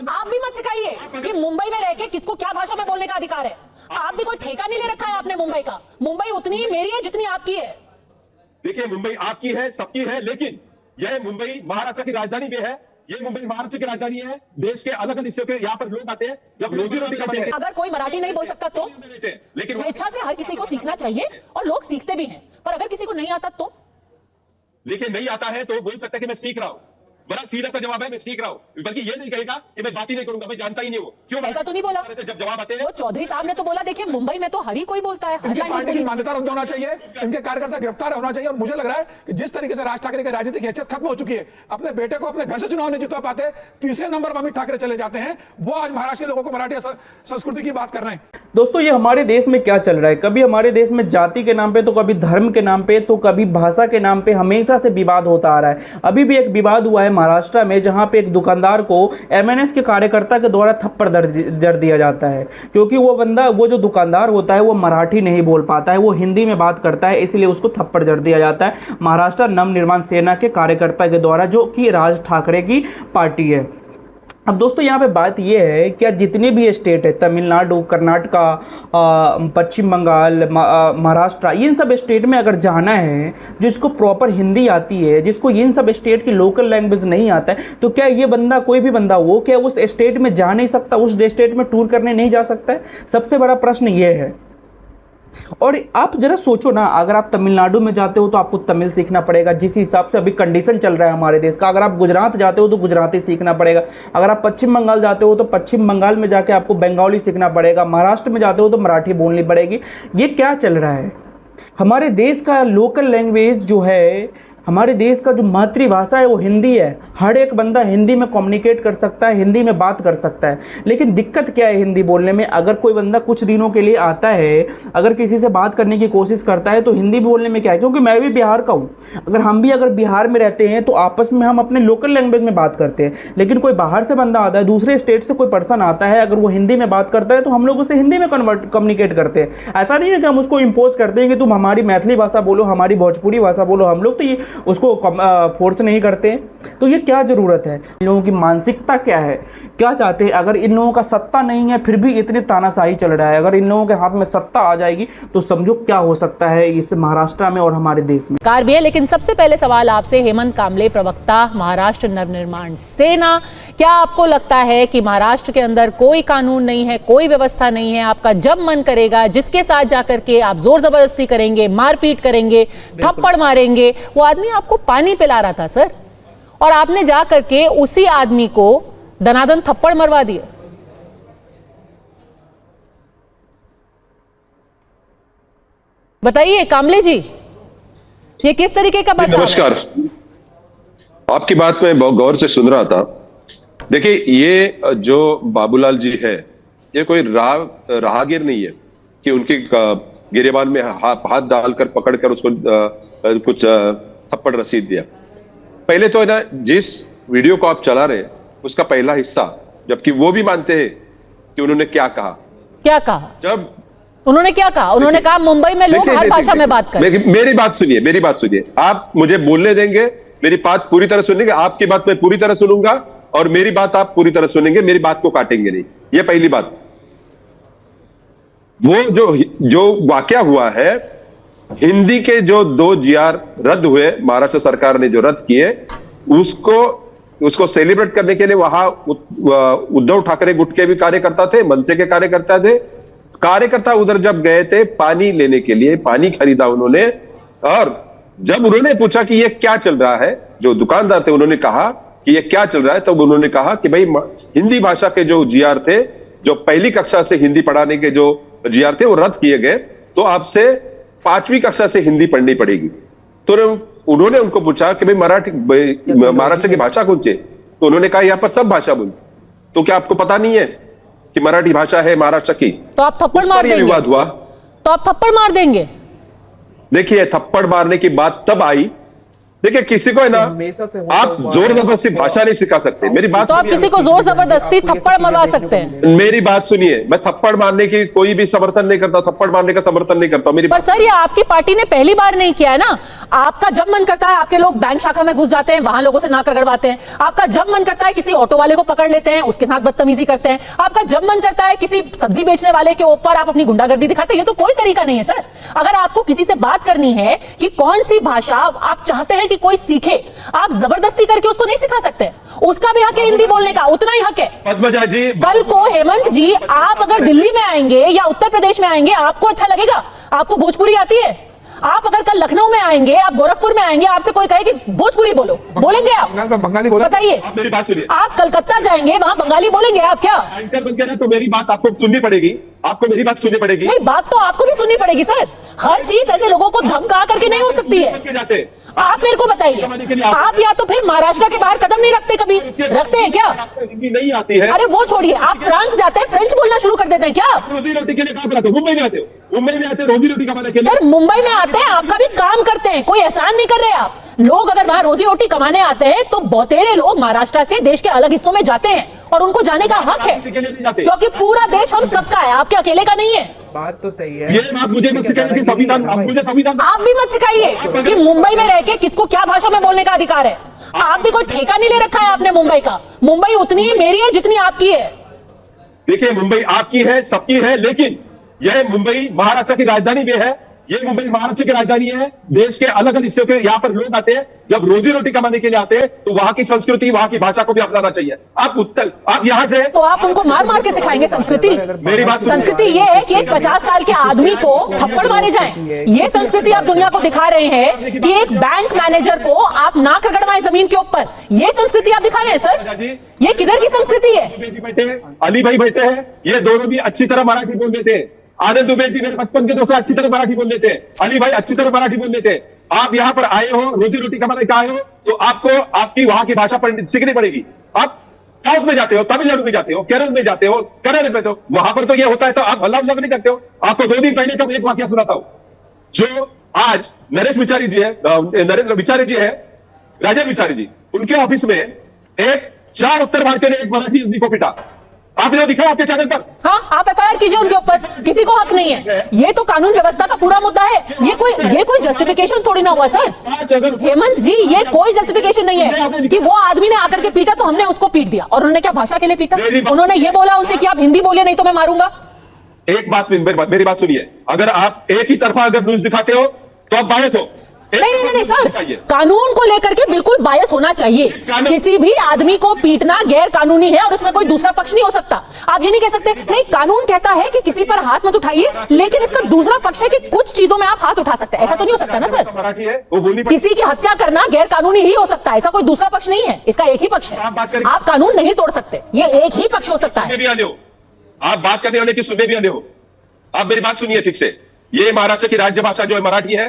आप भी मत सिखाइए कि मुंबई में रह के किसको क्या भाषा में बोलने का अधिकार है। आप भी कोई ठेका नहीं ले रखा है आपने मुंबई का। मुंबई उतनी ही मेरी है जितनी आपकी है। देखिए, मुंबई आपकी है, सबकी है, लेकिन यह मुंबई महाराष्ट्र की राजधानी में है। ये मुंबई महाराष्ट्र की राजधानी है। देश के अलग अलग हिस्सों के यहाँ पर लोग आते हैं, जब रोजी रोटी करते हैं। अगर कोई मराठी नहीं बोल सकता तो लेकिन स्वेच्छा से हर किसी को सीखना चाहिए और लोग सीखते भी हैं, पर अगर किसी को नहीं आता तो देखिए, नहीं आता है तो बोल सकता है कि मैं सीख रहा हूं। बड़ा सीधा सा जवाब है, मैं सीख रहा हूं। बल्कि ये नहीं कहेगा कि मैं बात ही नहीं करूंगा, मैं जानता ही नहीं हूं। क्यों ऐसा तो नहीं बोला। जब जवाब आते हैं तो चौधरी साहब ने तो बोला, देखिए मुंबई में तो हर ही कोई बोलता है। इनकी पार्टी की मान्यता रद्द होना चाहिए, इनके कार्यकर्ता गिरफ्तार होना चाहिए। और मुझे लग रहा है कि जिस तरीके से राज ठाकरे की राजनीतिक हैसियत खत्म हो चुकी है, अपने बेटे को अपने घर से चुनाव नहीं जितवा पाते, तीसरे नंबर पर अमित ठाकरे चले जाते हैं। वो आज महाराष्ट्र के लोगों को मराठी संस्कृति की बात कर रहे हैं। दोस्तों, ये हमारे देश में क्या चल रहा है, कभी हमारे देश में जाति के नाम पे, तो कभी धर्म के नाम पे, तो कभी भाषा के नाम पे हमेशा से विवाद होता आ रहा है। अभी भी एक विवाद हुआ है महाराष्ट्र में, जहां पे एक दुकानदार को एमएनएस के कार्यकर्ता के द्वारा थप्पड़ जड़ दिया जाता है, क्योंकि वो जो दुकानदार होता है वो मराठी नहीं बोल पाता है, वो हिंदी में बात करता है, इसलिए उसको थप्पड़ जड़ दिया जाता है महाराष्ट्र नवनिर्माण सेना के कार्यकर्ता के द्वारा, जो कि राज ठाकरे की पार्टी है। अब दोस्तों, यहाँ पे बात यह है कि जितने भी स्टेट है, तमिलनाडु, कर्नाटका, पश्चिम बंगाल, महाराष्ट्र, इन सब स्टेट में अगर जाना है, जिसको प्रॉपर हिंदी आती है, जिसको इन सब स्टेट की लोकल लैंग्वेज नहीं आता है, तो क्या ये बंदा, कोई भी बंदा वो क्या उस स्टेट में जा नहीं सकता, उस स्टेट में टूर करने नहीं जा सकता है? सबसे बड़ा प्रश्न ये है। और आप जरा सोचो ना, अगर आप तमिलनाडु में जाते हो तो आपको तमिल सीखना पड़ेगा, जिस हिसाब से अभी कंडीशन चल रहा है हमारे देश का। अगर आप गुजरात जाते हो तो गुजराती सीखना पड़ेगा। अगर आप पश्चिम बंगाल जाते हो तो पश्चिम बंगाल में जाके आपको बंगाली सीखना पड़ेगा। महाराष्ट्र में जाते हो तो मराठी बोलनी पड़ेगी। ये क्या चल रहा है? हमारे देश का लोकल लैंग्वेज जो है, हमारे देश का जो मातृभाषा है वो हिंदी है। हर एक बंदा हिंदी में कम्युनिकेट कर सकता है, हिंदी में बात कर सकता है। लेकिन दिक्कत क्या है हिंदी बोलने में? अगर कोई बंदा कुछ दिनों के लिए आता है, अगर किसी से बात करने की कोशिश करता है, तो हिंदी बोलने में क्या है? क्योंकि मैं भी बिहार का हूँ। अगर बिहार में रहते हैं तो आपस में हम अपने लोकल लैंग्वेज में बात करते हैं। लेकिन कोई बाहर से बंदा आता है, दूसरे स्टेट से कोई पर्सन आता है, अगर वो हिंदी में बात करता है तो हम लोग उसे हिंदी में कम्युनिकेट करते हैं। ऐसा नहीं है कि हम उसको इम्पोज करते हैं कि तुम हमारी मैथिली भाषा बोलो, हमारी भोजपुरी भाषा बोलो। हम लोग तो ये उसको फोर्स नहीं करते। तो ये क्या ज़रूरत है? इन लोगों की मानसिकता क्या है, क्या चाहते हैं? अगर इन लोगों का सत्ता नहीं है फिर भी इतने तानाशाही चल रहा है, अगर इन लोगों के हाथ में सत्ता आ जाएगी तो समझो क्या हो सकता है इस महाराष्ट्र में और हमारे देश में। कार भी है। लेकिन सबसे पहले सवाल आपसे, हेमंत कामले, प्रवक्ता महाराष्ट्र नवनिर्माण सेना, क्या आपको लगता है कि महाराष्ट्र के अंदर कोई कानून नहीं है, कोई व्यवस्था नहीं है? आपका जब मन करेगा, जिसके साथ जाकर के आप जोर जबरदस्ती करेंगे, मारपीट करेंगे, थप्पड़ मारेंगे? वो आदमी आपको पानी पिला रहा था सर, और आपने जा करके उसी आदमी को दनादन थप्पड़ मरवा दिए। बताइए कामले जी, ये किस तरीके का बात? नमस्कार, आपकी बात मैं बहुत गौर से सुन रहा था। देखिए, ये जो बाबूलाल जी है, ये कोई राहगीर नहीं है कि उनकी गिरेबान में हाथ डालकर पकड़कर उसको कुछ थप्पड़ रसीद दिया। पहले तो है ना, जिस वीडियो को आप चला रहे उसका पहला हिस्सा, जबकि वो भी मानते हैं कि उन्होंने क्या कहा। जब उन्होंने क्या कहा? उन्होंने कहा मुंबई में लोग हर भाषा में बात करें। मेरी बात सुनिए। आप मुझे बोलने देंगे, मेरी बात पूरी तरह सुनेंगे। आपकी बात मैं पूरी तरह सुनूंगा और मेरी बात आप पूरी तरह सुनेंगे, मेरी बात को काटेंगे नहीं। ये पहली बात। वो जो वाकया हुआ है, हिंदी के जो 2 GR रद्द हुए, महाराष्ट्र सरकार ने जो रद्द किए, उसको सेलिब्रेट करने के लिए वहां उद्धव ठाकरे गुट के भी कार्यकर्ता थे, मनसे के कार्यकर्ता उधर जब गए थे पानी लेने के लिए, पानी खरीदा उन्होंने। और जब उन्होंने पूछा कि ये क्या चल रहा है, जो दुकानदार थे उन्होंने कहा कि ये क्या चल रहा है, तब उन्होंने कहा कि भाई हिंदी भाषा के जो GR थे, जो पहली कक्षा से हिंदी पढ़ाने के जो GR थे, वो रद्द किए गए, तो आपसे 5वीं कक्षा से हिंदी पढ़नी पड़ेगी। तो उन्होंने उनको पूछा कि भाई महाराष्ट्र की भाषा कौन सी है? तो उन्होंने कहा यहाँ पर सब भाषा बोलते। तो क्या आपको पता नहीं है कि मराठी भाषा है महाराष्ट्र की? तो आप थप्पड़ मार देंगे? विवाद हुआ तो आप थप्पड़ मार देंगे? देखिए, थप्पड़ मारने की बात तब आई देखिए किसी को है ना, हमेशा से होता आप हुआ जोर है। जबरदस्ती भाषा नहीं सिखा सकते। मेरी बात तो आप सुनिए। किसी को जोर जबरदस्ती थप्पड़ मरवा सकते हैं। मेरी बात सुनिए, मैं थप्पड़ मारने की कोई भी समर्थन नहीं करता, थप्पड़ मारने का समर्थन नहीं करता। मेरी पर सर ये आपकी पार्टी ने पहली बार नहीं किया है ना। आपका जब मन करता है आपके लोग बैंक शाखा में घुस जाते हैं, वहां लोगों से नाक रगड़वाते हैं। आपका जब मन करता है किसी ऑटो वाले को पकड़ लेते हैं, उसके साथ बदतमीजी करते हैं। आपका जब मन करता है किसी सब्जी बेचने वाले के ऊपर आप अपनी गुंडागर्दी दिखाते हैं। ये तो कोई तरीका नहीं है सर। अगर आपको किसी से बात करनी है कि कौन सी भाषा आप चाहते हैं कि कोई सीखे, आप जबरदस्ती करके उसको नहीं सिखा सकते। उसका भी हक है हिंदी बोलने का, उतना ही हक है। पद्मजा जी, कल को हेमंत जी आप अगर दिल्ली में आएंगे या उत्तर प्रदेश में आएंगे, आपको अच्छा लगेगा? आपको भोजपुरी आती है? आप अगर कल लखनऊ में आएंगे, आप गोरखपुर में आएंगे, आपसे कोई कहे कि भोजपुरी बोलो, बोलेंगे आप? बंगाल में बंगाली बोला। बताइए। आप मेरी बात सुनिए। आप कलकत्ता जाएंगे, वहां बंगाली बोलेंगे आप क्या? एंकर बनकर ना, तो मेरी बात आपको सुननी पड़ेगी। आपको मेरी बात सुननी पड़ेगी। नहीं, बात तो आपको भी सुननी पड़ेगी सर। हर चीज ऐसे लोगों को धमका करके नहीं हो सकती है। जाते आप मेरे को बताइए, आप या तो फिर महाराष्ट्र के बाहर कदम नहीं रखते, कभी रखते हैं क्या? आपको हिंदी नहीं आती है। अरे वो छोड़िए, आप फ्रांस जाते हैं, फ्रेंच बोलना शुरू कर देते हैं क्या? रोजी रोटी के लिए कहां पर आते हो? मुंबई में आते हो? मुंबई में आते हो रोजी रोटी कमाने के लिए? सर मुंबई में आते हैं, आपका भी काम करते हैं, कोई एहसान नहीं कर रहे आप। लोग अगर वहां रोजी रोटी कमाने आते हैं तो बहुतेरे लोग महाराष्ट्र से देश के अलग हिस्सों में जाते हैं और उनको जाने का हक है, क्योंकि पूरा देश हम सबका है, आपके अकेले का नहीं है। बात तो सही है। ये बात मुझे मत सिखाइए कि संविधान, आप मुझे संविधान आप भी मत सिखाइए कि मुंबई में रह के किसको क्या भाषा में बोलने का अधिकार है। आप भी कोई ठेका नहीं ले रखा है आपने मुंबई का। मुंबई उतनी ही मेरी है जितनी आपकी है। देखिए, मुंबई आपकी है, सबकी है, लेकिन यह मुंबई महाराष्ट्र की राजधानी में है। ये मुंबई महाराष्ट्र की राजधानी है। देश के अलग अलग हिस्सों के यहाँ पर लोग आते हैं, जब रोजी रोटी कमाने के लिए आते हैं तो वहां की संस्कृति, वहां की भाषा को भी अपनाना चाहिए। आप यहाँ से तो आप उनको मार मार के सिखाएंगे संस्कृति? मेरी बात सुनिए। संस्कृति ये है कि एक 50 साल के आदमी को थप्पड़ मारे जाएं। ये संस्कृति आप दुनिया को दिखा रहे हैं कि एक बैंक मैनेजर को आप नाक रगड़वाएं जमीन के ऊपर। ये संस्कृति आप दिखा रहे हैं सर? ये किधर की संस्कृति है? अली भाई बैठे हैं, ये दोनों भी अच्छी तरह मराठी बोल लेते हैं। आनंद दुबे जी मेरे बचपन के दोस्त अच्छी तरह मराठी बोल लेते हैं। अली भाई अच्छी तरह मराठी बोल लेते हैं। आप यहाँ पर आए हो, रोजी रोटी कमाने का आए हो, तो आपको आपकी वहां की भाषा सीखनी पड़ेगी। आप साउथ में जाते हो, तमिलनाडु में जाते हो, केरल में जाते हो, कर्नाटक में, तो वहां पर तो ये होता है, तो आप हल्ला नहीं करते हो। आपको 2 दिन पहले का एक वाक्य सुनाता हूं। जो आज नरेंद्र विचारी जी है, राजेंद्र विचारी जी, उनके ऑफिस में एक 4 उत्तर भारतीय ने एक मराठी आदमी को पिटा। आपने दिखा आपके चैनल पर? हाँ, आप एफआईआर कीजिए उनके ऊपर। किसी को हक नहीं है। ये तो कानून व्यवस्था का पूरा मुद्दा है। ये कोई जस्टिफिकेशन थोड़ी ना हुआ सर। हेमंत जी, ये कोई जस्टिफिकेशन नहीं है कि वो आदमी ने आकर के पीटा तो हमने उसको पीट दिया। और उन्होंने क्या भाषा के लिए पीटा? उन्होंने ये बोला उनसे कि आप हिंदी बोलिए नहीं तो मैं मारूंगा। एक बात, मेरी बात सुनिए। अगर आप एक ही तरफा अगर न्यूज दिखाते हो तो आप बायस हो। नहीं सर, कानून को लेकर के बिल्कुल बायस होना चाहिए। किसी भी आदमी को पीटना गैर कानूनी है और उसमें कोई दूसरा पक्ष नहीं हो सकता। आप ये नहीं कह सकते नहीं, कानून कहता है कि किसी पर हाथ मत उठाइए, लेकिन इसका दूसरा पक्ष है कि कुछ चीजों में आप हाथ उठा सकते हैं। ऐसा तो नहीं हो सकता ना सर। किसी की हत्या करना गैर कानूनी ही हो सकता है, ऐसा कोई दूसरा पक्ष नहीं है। इसका एक ही पक्ष है। आप कानून नहीं तोड़ सकते, ये एक ही पक्ष हो सकता है। आप बात करने वाले की सुनने भी आने हो। आप मेरी बात सुनिए ठीक से। ये महाराष्ट्र की राज्य भाषा जो है मराठी है।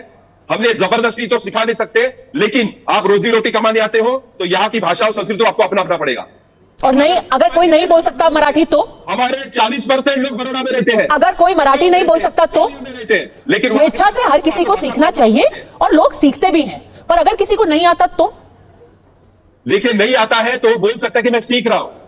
हमने जबरदस्ती तो सिखा नहीं सकते, लेकिन आप रोजी रोटी कमाने आते हो तो यहाँ की भाषा और संस्कृति आपको अपनाना पड़ेगा। और नहीं, अगर कोई नहीं बोल सकता मराठी तो? हमारे 40% लोग बड़ौदा में रहते हैं। अगर कोई मराठी नहीं बोल सकता तो? लेकिन स्वेच्छा से हर किसी को सीखना चाहिए और लोग सीखते भी हैं। पर अगर किसी को नहीं आता तो? देखिए, नहीं आता है तो बोल सकता है कि मैं सीख रहा हूं।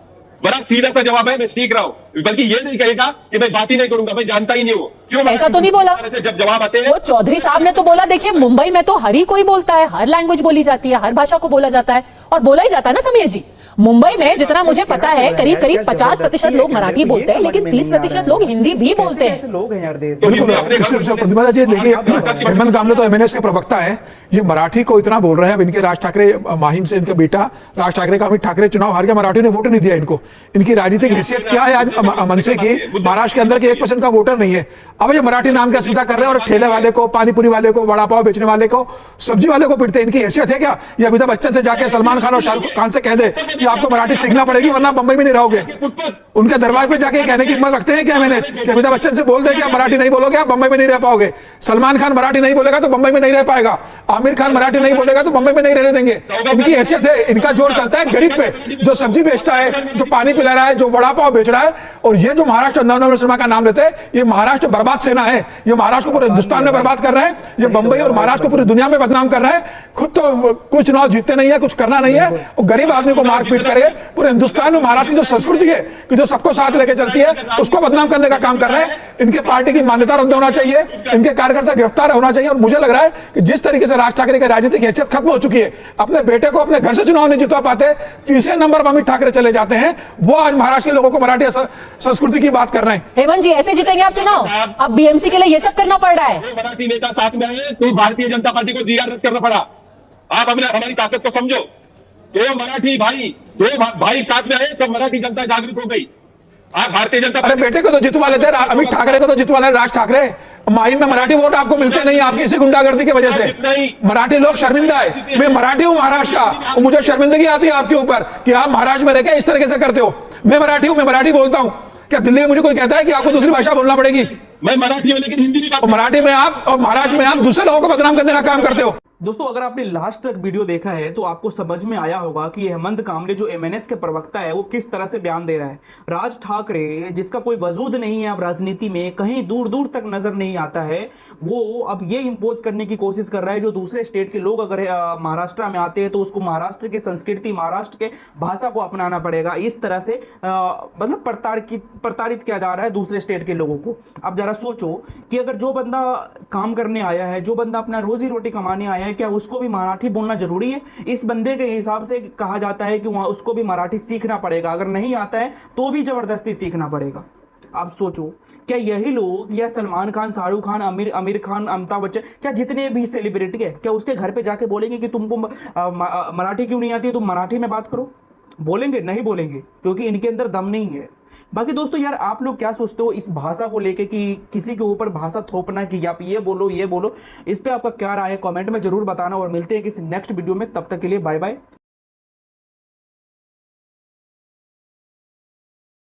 बड़ा सीधा सा जवाब है, मैं सीख रहा हूं। बल्कि ये नहीं कहेगा कि मैं बात ही नहीं करूंगा, मैं जानता ही नहीं हूं। क्यों? ऐसा तो नहीं बोला। जब जवाब आते हैं, वो चौधरी साहब ने तो बोला, देखिए मुंबई में तो हर ही कोई बोलता है, हर लैंग्वेज बोली जाती है, हर भाषा को बोला जाता है और बोला ही जाता है ना समीर जी। मुंबई में जितना मुझे पता है करीब 50% लोग मराठी बोलते हैं, लेकिन 30% लोग हिंदी भी बोलते हैं। लोग हैं यार देश। प्रतिभा जी देखिए, हेमंत कामले तो एमएनएस के प्रवक्ता है। ये मराठी को इतना बोल रहे हैं। अब इनके राज ठाकरे, माहिम से इनका बेटा राज ठाकरे का, अमित ठाकरे चुनाव हार गया, मराठी ने वोट नहीं दिया इनको। इनकी राजनीतिक हैसियत क्या है आज मनसे की? महाराष्ट्र के अंदर के 1% का वोटर नहीं है। अब ये मराठी नाम की अस्मिता कर रहे हैं और ठेले वाले को, पानीपुरी वाले को, वड़ा पाव बेचने वाले को, सब्जी वाले को पीटते हैं। इनकी हैसियत है क्या? ये अमिताभ बच्चन से जाके सलमान खान और शाहरुख खान से कह दे कि आपको मराठी सीखना पड़ेगी वरना बंबई में नहीं रहोगे। उनके दरबार पे जाके कहने की हिम्मत रखते हैं क्या मैंने कि अमिताभ बच्चन से बोल दे कि आप मराठी नहीं बोलोगे आप बंबई में नहीं रह पाओगे। सलमान खान मराठी नहीं बोलेगा तो बंबई में नहीं रह पाएगा। आमिर खान मराठी नहीं बोलेगा तो बंबई में नहीं रहने देंगे। इनकी हैसियत है, इनका जोर चलता है गरीब पे, जो सब्जी बेचता है, जो पानी पिला रहा है, जो वड़ा पाव बेच रहा है। और ये जो महाराष्ट्र नवनिर्माण सेना का नाम लेते हैं, ये महाराष्ट्र बर्बाद सेना है। ये महाराष्ट्र को पूरे हिंदुस्तान में बर्बाद कर रहे हैं। ये बंबई और महाराष्ट्र को पूरी दुनिया में बदनाम कर रहे हैं। खुद तो कुछ चुनाव जीतते नहीं है, कुछ करना नहीं है, और गरीब आदमी को मारपीट करके पूरे हिंदुस्तान में महाराष्ट्र की जो संस्कृति है कि जो सबको साथ लेके चलती है, उसको बदनाम करने का काम कर रहे हैं। इनके पार्टी की मान्यता रद्द होना चाहिए, इनके कार्यकर्ता गिरफ्तार होना चाहिए। और मुझे लग रहा है कि जिस तरीके से राज ठाकरे की राजनीतिक हैसियत खत्म हो चुकी है, अपने बेटे को अपने घर से चुनाव नहीं जितवा पाते, तीसरे नंबर पर अमित ठाकरे चले जाते हैं। वो आज महाराष्ट्र के लोगों को मराठी संस्कृति की बात कर रहे हैं। हेमंत जी, ऐसे जीतेंगे आप चुनाव? अब बीएमसी के लिए ये सब करना पड़ रहा है। मराठी नेता साथ में आए तो भारतीय जनता पार्टी को जीआर रद्द करना पड़ा। आप हमारी ताकत को समझो। दो मराठी भाई, दो भाई साथ में आए, सब मराठी जनता जागरूक हो गई। आप भारतीय जनता अरे बेटे को तो जितवा लेते, अमित ठाकरे को तो जितवा ले राज ठाकरे। माही में मराठी वोट आपको मिलते नहीं, आपकी इसी गुंडागर्दी की वजह से मराठी लोग शर्मिंदा है। मैं मराठी हूँ महाराष्ट्र का, और मुझे शर्मिंदगी आती है आपके ऊपर कि आप महाराष्ट्र में रहकर इस तरीके से करते हो। मैं मराठी हूँ, मैं मराठी बोलता हूँ। क्या दिल्ली में मुझे कोई कहता है कि आपको दूसरी भाषा बोलना पड़ेगी? मैं मराठी हूं लेकिन हिंदी भी बात। मराठी में आप और महाराष्ट्र में आप दूसरे लोगों को बदनाम करने का काम करते हो। दोस्तों, अगर आपने लास्ट तक वीडियो देखा है तो आपको समझ में आया होगा कि हेमंत कामले जो एमएनएस के प्रवक्ता है वो किस तरह से बयान दे रहा है। राज ठाकरे, जिसका कोई वजूद नहीं है अब राजनीति में, कहीं दूर दूर तक नजर नहीं आता है, वो अब ये इंपोज करने की कोशिश कर रहा है जो दूसरे स्टेट के लोग अगर महाराष्ट्र में आते हैं तो उसको महाराष्ट्र की संस्कृति, महाराष्ट्र के भाषा को अपनाना पड़ेगा। इस तरह से मतलब प्रताड़ित किया जा रहा है दूसरे स्टेट के लोगों को। अब जरा सोचो कि अगर जो बंदा काम करने आया है, जो बंदा अपना रोजी रोटी कमाने आया है, क्या उसको भी मराठी बोलना जरूरी है? इस बंदे के हिसाब से कहा जाता है कि वहां उसको भी मराठी सीखना पड़ेगा, अगर नहीं आता है तो भी जबरदस्ती सीखना पड़ेगा। आप सोचो, क्या यही लोग, या सलमान खान, शाहरुख खान, आमिर खान, अमिताभ बच्चन, क्या जितने भी सेलिब्रिटी है, क्या उसके घर पे जाके बोलेंगे कि तुमको मराठी क्यों नहीं आती है, तुम मराठी में बात करो? बोलेंगे? नहीं बोलेंगे, क्योंकि इनके अंदर दम नहीं है। बाकी दोस्तों यार, आप लोग क्या सोचते हो इस भाषा को लेके कि किसी के ऊपर भाषा थोपना कि आप ये बोलो ये बोलो, इस पे आपका क्या राय है कमेंट में जरूर बताना। और मिलते हैं किसी नेक्स्ट वीडियो में, तब तक के लिए बाय बाय।